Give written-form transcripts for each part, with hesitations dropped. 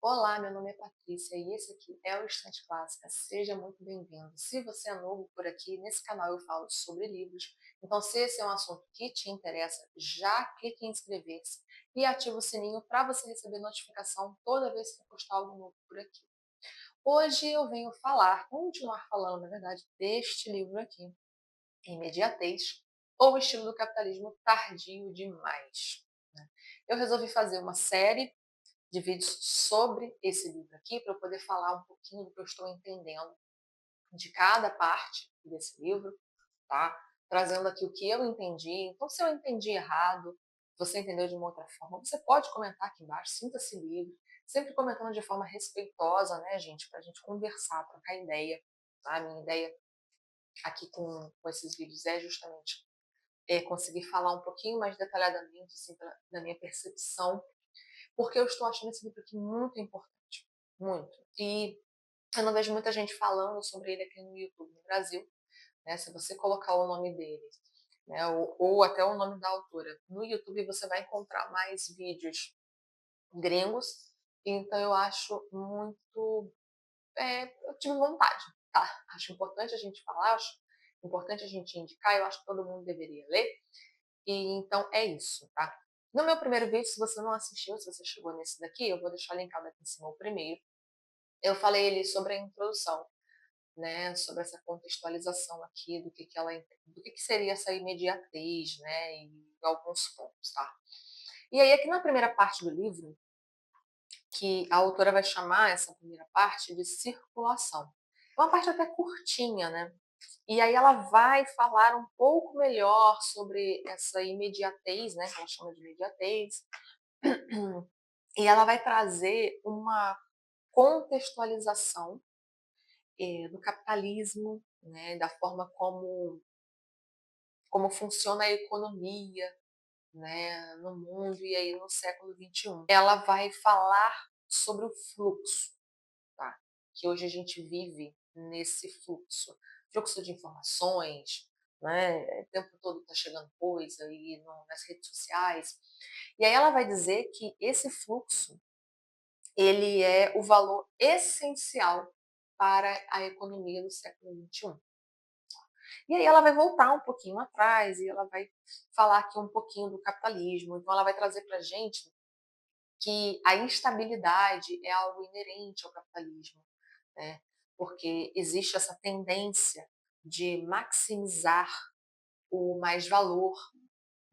Olá, meu nome é Patrícia e esse aqui é o Estante Clássica. Seja muito bem-vindo. Se você é novo por aqui, nesse canal eu falo sobre livros. Então, se esse é um assunto que te interessa, já clique em inscrever-se e ativa o sininho para você receber notificação toda vez que eu postar algo novo por aqui. Hoje eu venho continuar falando, na verdade, deste livro aqui, Imediatez, ou o Estilo do Capitalismo Tardio Demais, né? Eu resolvi fazer uma série de vídeos sobre esse livro aqui, para eu poder falar um pouquinho do que eu estou entendendo de cada parte desse livro, tá? Trazendo aqui o que eu entendi. Então, se eu entendi errado, você entendeu de uma outra forma, você pode comentar aqui embaixo, sinta-se livre, sempre comentando de forma respeitosa, né, gente, para a gente conversar, trocar ideia, tá? A minha ideia aqui com esses vídeos é justamente conseguir falar um pouquinho mais detalhadamente, assim, da minha percepção, porque eu estou achando esse livro aqui muito importante, muito. E eu não vejo muita gente falando sobre ele aqui no YouTube no Brasil, né? Se você colocar o nome dele, né, ou até o nome da autora, no YouTube você vai encontrar mais vídeos gringos, então eu acho muito. Eu tive vontade, tá? Acho importante a gente falar, acho importante a gente indicar, eu acho que todo mundo deveria ler, e então é isso, tá? No meu primeiro vídeo, se você não assistiu, se você chegou nesse daqui, eu vou deixar linkado aqui em cima o primeiro. Eu falei ali sobre a introdução, né, sobre essa contextualização aqui do que seria essa imediatez, né, e alguns pontos, tá? E aí aqui na primeira parte do livro, que a autora vai chamar essa primeira parte de circulação. É uma parte até curtinha, né? E aí ela vai falar um pouco melhor sobre essa imediatez, né, que ela chama de imediatez, e ela vai trazer uma contextualização do capitalismo, né, da forma como funciona a economia, né, no mundo e aí no século XXI. Ela vai falar sobre o fluxo, tá? Que hoje a gente vive nesse fluxo de informações, né? O tempo todo está chegando coisa aí nas redes sociais. E aí ela vai dizer que esse fluxo ele é o valor essencial para a economia do século XXI. E aí ela vai voltar um pouquinho atrás e ela vai falar aqui um pouquinho do capitalismo. Então ela vai trazer para a gente que a instabilidade é algo inerente ao capitalismo, né? Porque existe essa tendência de maximizar o mais valor,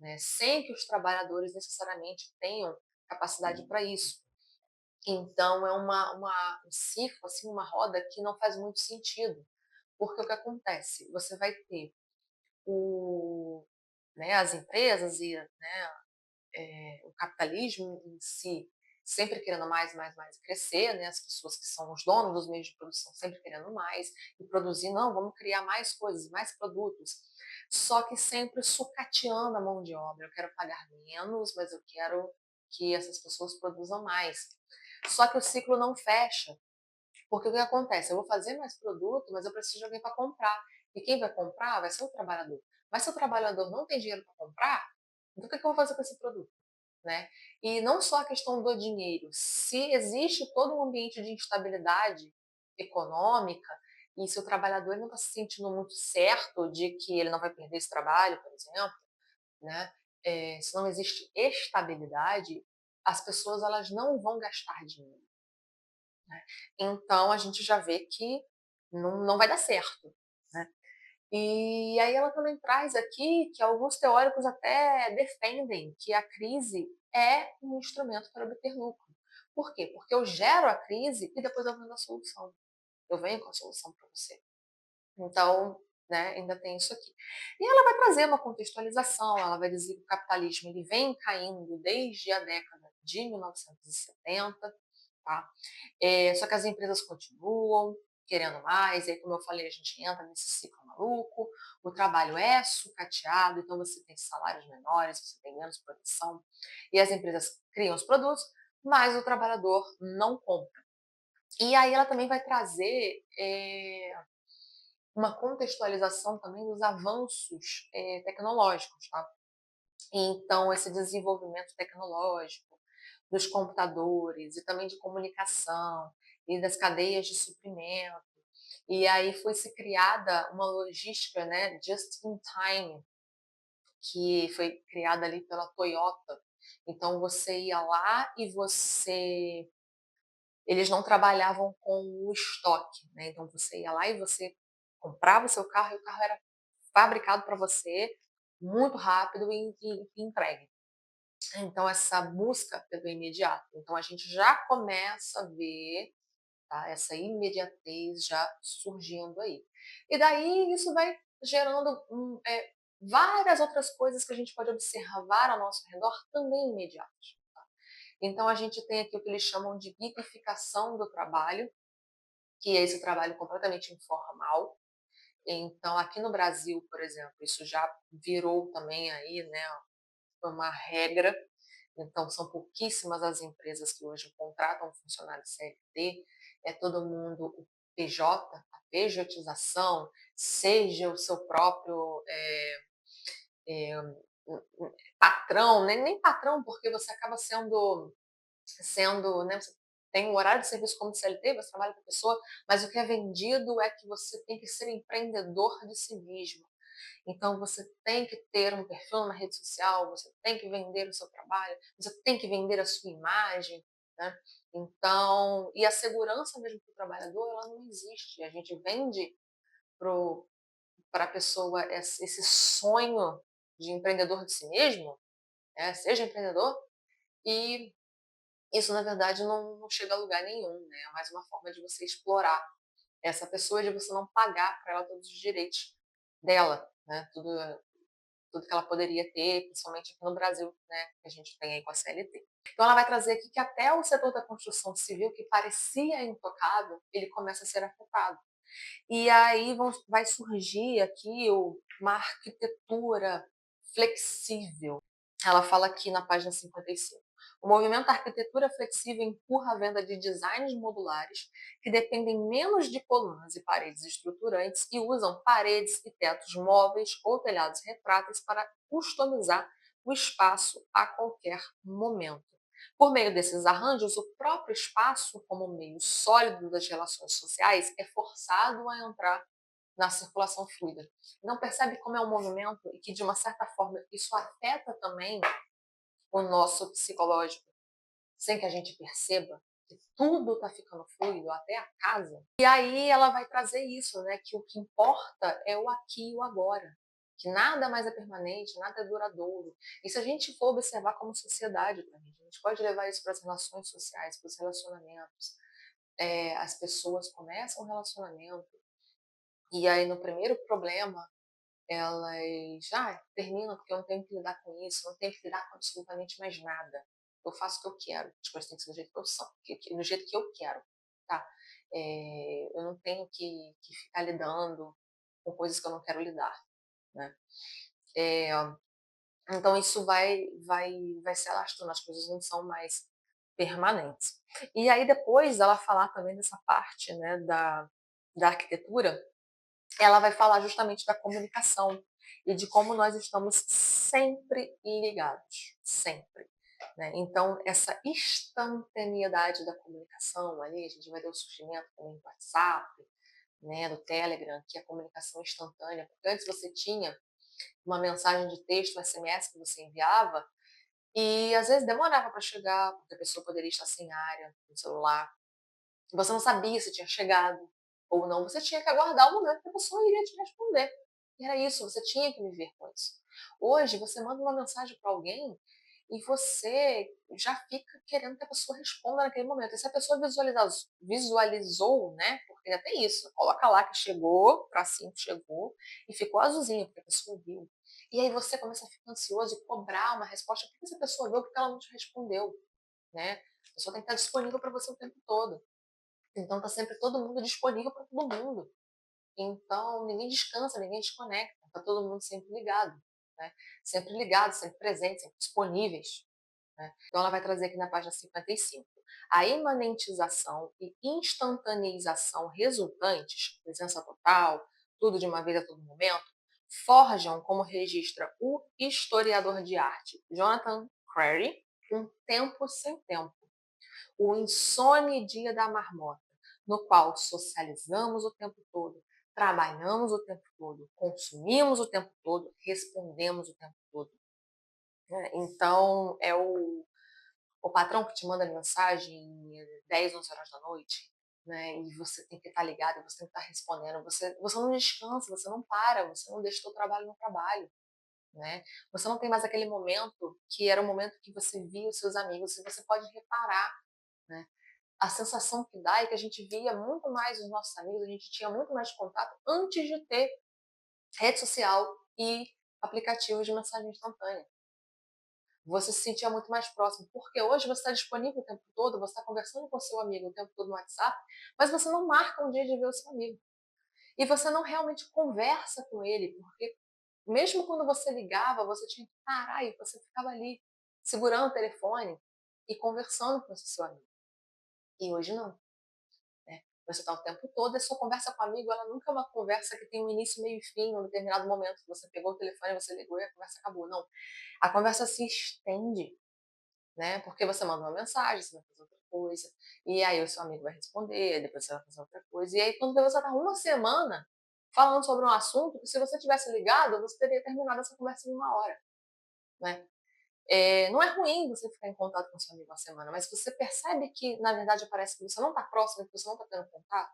né? Sem que os trabalhadores necessariamente tenham capacidade para isso. Então é um ciclo, assim, uma roda que não faz muito sentido. Porque o que acontece? Você vai ter né, as empresas e, né, o capitalismo em si sempre querendo mais, mais, mais crescer, né? As pessoas que são os donos dos meios de produção sempre querendo mais e produzir, não, vamos criar mais coisas, mais produtos. Só que sempre sucateando a mão de obra. Eu quero pagar menos, mas eu quero que essas pessoas produzam mais. Só que o ciclo não fecha, porque o que acontece? Eu vou fazer mais produto, mas eu preciso de alguém para comprar. E quem vai comprar vai ser o trabalhador. Mas se o trabalhador não tem dinheiro para comprar, então o que eu vou fazer com esse produto? Né? E não só a questão do dinheiro, se existe todo um ambiente de instabilidade econômica e se o trabalhador não está se sentindo muito certo de que ele não vai perder esse trabalho, por exemplo, né? Se não existe estabilidade, as pessoas elas não vão gastar dinheiro. Né? Então a gente já vê que não vai dar certo. Né? E aí ela também traz aqui que alguns teóricos até defendem que a crise é um instrumento para obter lucro. Por quê? Porque eu gero a crise e depois eu vendo a solução. Eu venho com a solução para você. Então, né, ainda tem isso aqui. E ela vai trazer uma contextualização, ela vai dizer que o capitalismo ele vem caindo desde a década de 1970, tá? Só que as empresas continuam querendo mais, e aí, como eu falei, a gente entra nesse ciclo maluco, o trabalho é sucateado, então você tem salários menores, você tem menos produção, e as empresas criam os produtos, mas o trabalhador não compra. E aí ela também vai trazer uma contextualização também dos avanços tecnológicos, tá? Então, esse desenvolvimento tecnológico, dos computadores e também de comunicação e das cadeias de suprimento. E aí foi se criada uma logística, né, just in time, que foi criada ali pela Toyota. Então você ia lá e você eles não trabalhavam com o estoque, né? Então você ia lá e você comprava o seu carro e o carro era fabricado para você muito rápido e entregue. Então essa busca pelo imediato. Então a gente já começa a ver, tá, essa imediatez já surgindo aí. E daí isso vai gerando várias outras coisas que a gente pode observar ao nosso redor também imediatas. Então a gente tem aqui o que eles chamam de gamificação do trabalho, que é esse trabalho completamente informal. Então aqui no Brasil, por exemplo, isso já virou também aí, né, uma regra. Então são pouquíssimas as empresas que hoje contratam funcionário CLT, é todo mundo o PJ, a pejotização, seja o seu próprio patrão, nem patrão, porque você acaba sendo, né, você tem um horário de serviço como CLT, você trabalha com a pessoa, mas o que é vendido é que você tem que ser empreendedor de si mesmo. Então você tem que ter um perfil na rede social, você tem que vender o seu trabalho, você tem que vender a sua imagem, né? Então, e a segurança mesmo para o trabalhador, ela não existe. A gente vende para a pessoa esse sonho de empreendedor de si mesmo, né? Seja empreendedor, e isso, na verdade, não chega a lugar nenhum, né? É mais uma forma de você explorar essa pessoa, de você não pagar para ela todos os direitos dela, né? Tudo que ela poderia ter, principalmente aqui no Brasil, né? Que a gente tem aí com a CLT. Então, ela vai trazer aqui que até o setor da construção civil, que parecia intocável, ele começa a ser afetado. E aí vai surgir aqui uma arquitetura flexível. Ela fala aqui na página 55. O movimento arquitetura flexível empurra a venda de designs modulares que dependem menos de colunas e paredes estruturantes e usam paredes e tetos móveis ou telhados retráteis para customizar o espaço a qualquer momento. Por meio desses arranjos, o próprio espaço, como meio sólido das relações sociais, é forçado a entrar na circulação fluida. Não percebe como é um movimento e que, de uma certa forma, isso afeta também o nosso psicológico, sem que a gente perceba que tudo está ficando fluido, até a casa. E aí ela vai trazer isso, né? Que o que importa é o aqui e o agora. Que nada mais é permanente, nada é duradouro. E se a gente for observar como sociedade, a gente pode levar isso para as relações sociais, para os relacionamentos. As pessoas começam um relacionamento e aí no primeiro problema elas já terminam porque eu não tenho que lidar com isso, não tenho que lidar com absolutamente mais nada. Eu faço o que eu quero, as coisas têm que ser do jeito que eu sou, do jeito que eu quero, tá? Eu não tenho que ficar lidando com coisas que eu não quero lidar, né? É, então isso vai se alastrando, as coisas não são mais permanentes. E aí depois ela falar também dessa parte, né, da arquitetura, ela vai falar justamente da comunicação e de como nós estamos sempre ligados, sempre. Né? Então, essa instantaneidade da comunicação ali, a gente vai ter o surgimento também do WhatsApp, né, do Telegram, que é a comunicação instantânea, porque antes você tinha uma mensagem de texto, um SMS que você enviava, e às vezes demorava para chegar, porque a pessoa poderia estar sem área no celular, você não sabia se tinha chegado ou não, você tinha que aguardar o momento que a pessoa iria te responder. E era isso, você tinha que viver com isso. Hoje, você manda uma mensagem para alguém e você já fica querendo que a pessoa responda naquele momento. E se a pessoa visualizou, né? Porque ainda tem isso, coloca lá que chegou, tracinho que chegou, e ficou azulzinho, porque a pessoa viu. E aí você começa a ficar ansioso e cobrar uma resposta, porque essa pessoa viu porque ela não te respondeu, né? A pessoa tem que estar disponível para você o tempo todo. Então tá sempre todo mundo disponível para todo mundo. Então ninguém descansa, ninguém desconecta, tá todo mundo sempre ligado, né? Sempre ligado, sempre presente, sempre disponíveis. Né? Então ela vai trazer aqui na página 55. A imanentização e instantaneização resultantes, presença total, tudo de uma vez a todo momento, forjam, como registra o historiador de arte Jonathan Crary, um tempo sem tempo, o insone dia da marmota, no qual socializamos o tempo todo, trabalhamos o tempo todo, consumimos o tempo todo, respondemos o tempo todo. Né? Então, é o patrão que te manda mensagem 10, 11 horas da noite, né? E você tem que estar ligado, você tem que estar respondendo, você não descansa, você não para, você não deixa o seu trabalho no trabalho. Né? Você não tem mais aquele momento que era o momento que você via os seus amigos, e você pode reparar, né? A sensação que dá é que a gente via muito mais os nossos amigos, a gente tinha muito mais contato antes de ter rede social e aplicativos de mensagem instantânea. Você se sentia muito mais próximo, porque hoje você está disponível o tempo todo, você está conversando com o seu amigo o tempo todo no WhatsApp, mas você não marca um dia de ver o seu amigo. E você não realmente conversa com ele, porque mesmo quando você ligava, você tinha que parar e você ficava ali, segurando o telefone e conversando com esse seu amigo. E hoje não. Né? Você está o tempo todo, e a sua conversa com o amigo, ela nunca é uma conversa que tem um início, meio e fim, num determinado momento. Você pegou o telefone, você ligou e a conversa acabou. Não. A conversa se estende, né? Porque você manda uma mensagem, você vai fazer outra coisa, e aí o seu amigo vai responder, depois você vai fazer outra coisa. E aí, quando você está uma semana falando sobre um assunto, que se você tivesse ligado, você teria terminado essa conversa em 1 hora. Né? Não é ruim você ficar em contato com seu amigo uma semana, mas você percebe que, na verdade, parece que você não está próximo, que você não está tendo contato,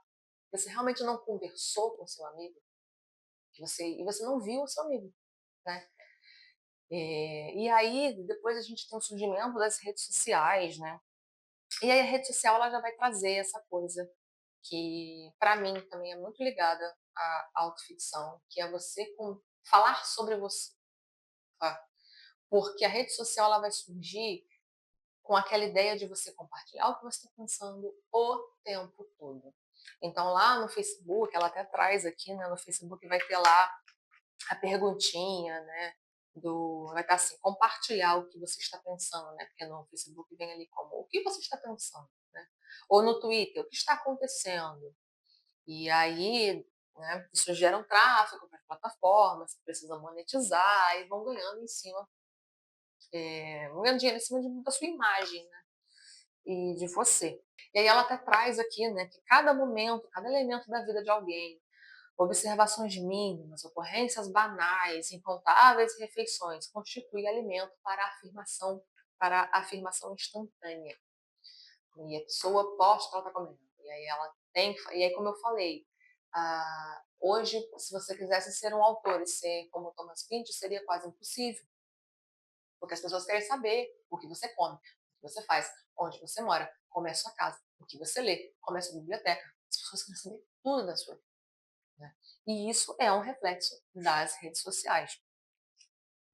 que você realmente não conversou com seu amigo, e você não viu o seu amigo. Né? E aí, depois a gente tem o surgimento das redes sociais, né? E aí a rede social ela já vai trazer essa coisa que, para mim, também é muito ligada à autoficção, que é você falar sobre você. Tá? Porque a rede social ela vai surgir com aquela ideia de você compartilhar o que você está pensando o tempo todo. Então, lá no Facebook, ela até traz aqui, né, no Facebook vai ter lá a perguntinha, né, vai estar assim, compartilhar o que você está pensando, né, porque no Facebook vem ali como, o que você está pensando, né? Ou no Twitter, o que está acontecendo? E aí, né, isso gera um tráfego para as plataformas que precisam monetizar e vão ganhando em cima, vão ganhando dinheiro em cima da sua imagem, né? E de você. E aí ela até traz aqui, né, que cada momento, cada elemento da vida de alguém, observações mínimas, ocorrências banais, incontáveis refeições, constitui alimento para a afirmação instantânea. E a pessoa posta que ela está comendo. E aí ela tem, e aí como eu falei, hoje, se você quisesse ser um autor e ser como Thomas Pynchon, seria quase impossível. Porque as pessoas querem saber o que você come, o que você faz, onde você mora, como é a sua casa, o que você lê, como é a sua biblioteca. As pessoas querem saber tudo da sua vida. Né? E isso é um reflexo das redes sociais.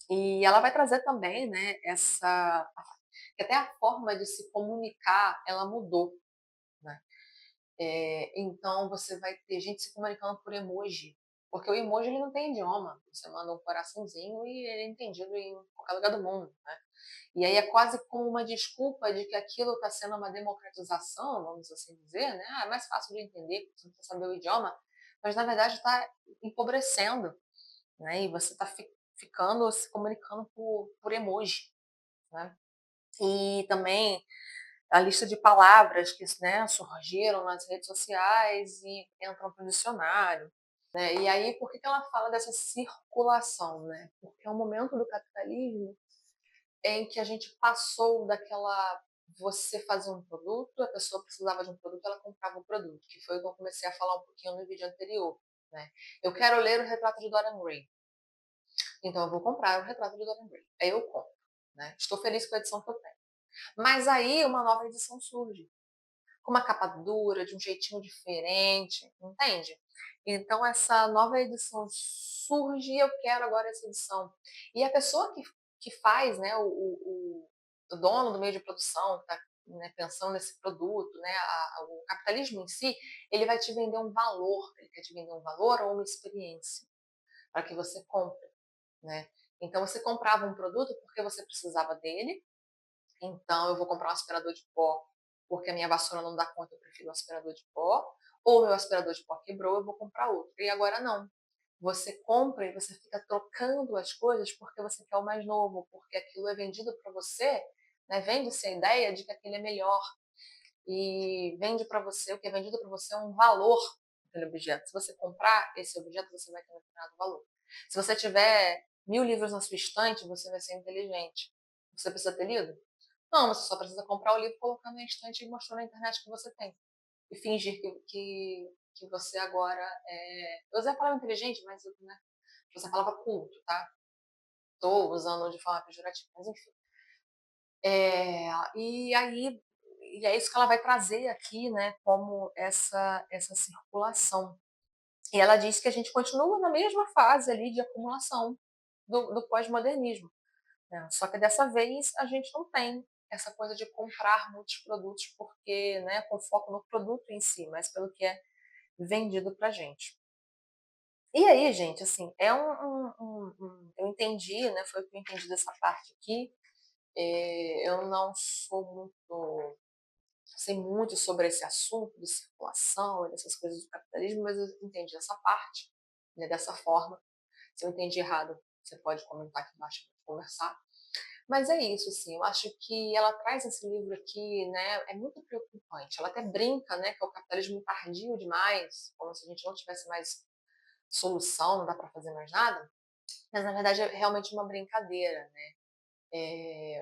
E ela vai trazer também, né, que até a forma de se comunicar, ela mudou. Né? Então você vai ter gente se comunicando por emoji, porque o emoji ele não tem idioma. Você manda um coraçãozinho e ele é entendido em qualquer lugar do mundo. Né? E aí é quase como uma desculpa de que aquilo está sendo uma democratização, vamos assim dizer, né? É mais fácil de entender, você não precisa saber o idioma, mas na verdade está empobrecendo, né? E você está ficando se comunicando por emoji, né? E também a lista de palavras que, né, surgiram nas redes sociais e entram para o dicionário. Né? E aí, por que ela fala dessa circulação? Né? Porque é um momento do capitalismo em que a gente passou daquela você fazia um produto, a pessoa precisava de um produto, ela comprava o produto, que foi o que eu comecei a falar um pouquinho no vídeo anterior. Né? Eu quero ler o retrato de Dorian Gray, então eu vou comprar o retrato de Dorian Gray. Aí eu compro. Né? Estou feliz com a edição que eu tenho. Mas aí uma nova edição surge, com uma capa dura, de um jeitinho diferente, entende? Então essa nova edição surge e eu quero agora essa edição. E a pessoa que faz, né, o dono do meio de produção, que está, né, pensando nesse produto, né, o capitalismo em si, ele vai te vender um valor, ele quer te vender um valor ou uma experiência para que você compre. Né? Então você comprava um produto porque você precisava dele, então eu vou comprar um aspirador de pó porque a minha vassoura não dá conta, eu prefiro um aspirador de pó, ou meu aspirador de pó quebrou, eu vou comprar outro. E agora não. Você compra e você fica trocando as coisas porque você quer o mais novo, porque aquilo é vendido para você né? Vende-se a ideia de que aquele é melhor e vende para você, o que é vendido para você é um valor daquele objeto. Se você comprar esse objeto, você vai ter um determinado valor. Se você tiver 1000 livros na sua estante, você vai ser inteligente. Você precisa ter lido? Não, você só precisa comprar o livro, colocar na estante e mostrar na internet que você tem. E fingir que você agora é... Eu usei a palavra inteligente, mas né, você a palavra culto, tá? Estou usando de forma pejorativa, mas enfim. E aí e é isso que ela vai trazer aqui, né, como essa circulação. E ela diz que a gente continua na mesma fase ali de acumulação do pós-modernismo, né? Só que dessa vez a gente não tem essa coisa de comprar muitos produtos porque, né, com foco no produto em si, mas pelo que é vendido para gente. E aí, gente, assim, eu entendi, né, foi o que eu entendi dessa parte aqui. Eu não sou muito sei muito sobre esse assunto de circulação e dessas coisas do capitalismo, mas eu entendi essa parte, né, dessa forma. Se eu entendi errado, você pode comentar aqui embaixo para conversar. Mas é isso, assim, eu acho que ela traz esse livro aqui, né, é muito preocupante. Ela até brinca, né, que é o capitalismo tardio demais, como se a gente não tivesse mais solução, não dá para fazer mais nada. Mas na verdade é realmente uma brincadeira, né?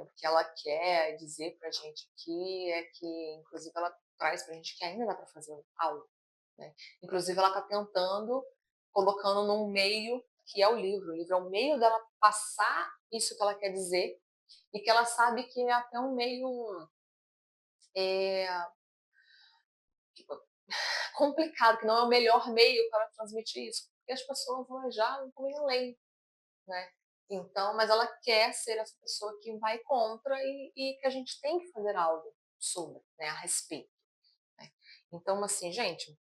O que ela quer dizer para a gente aqui é que, inclusive, ela traz para a gente que ainda dá para fazer algo, né? Inclusive, ela está tentando, colocando num meio que é o livro. O livro é o meio dela passar isso que ela quer dizer e que ela sabe que é até um meio é, complicado, que não é o melhor meio para transmitir isso, porque as pessoas vão já vão meio além, né? Então, mas ela quer ser essa pessoa que vai contra e que a gente tem que fazer algo sobre, né, a respeito. Né? Então, assim, gente,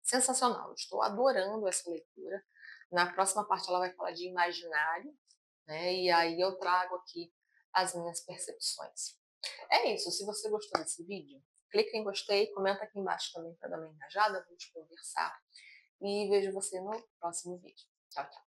sensacional. Eu estou adorando essa leitura. Na próxima parte ela vai falar de imaginário, né? E aí eu trago aqui as minhas percepções. É isso. Se você gostou desse vídeo, clica em gostei, comenta aqui embaixo também para dar uma engajada, vamos conversar. E vejo você no próximo vídeo. Tchau, tchau.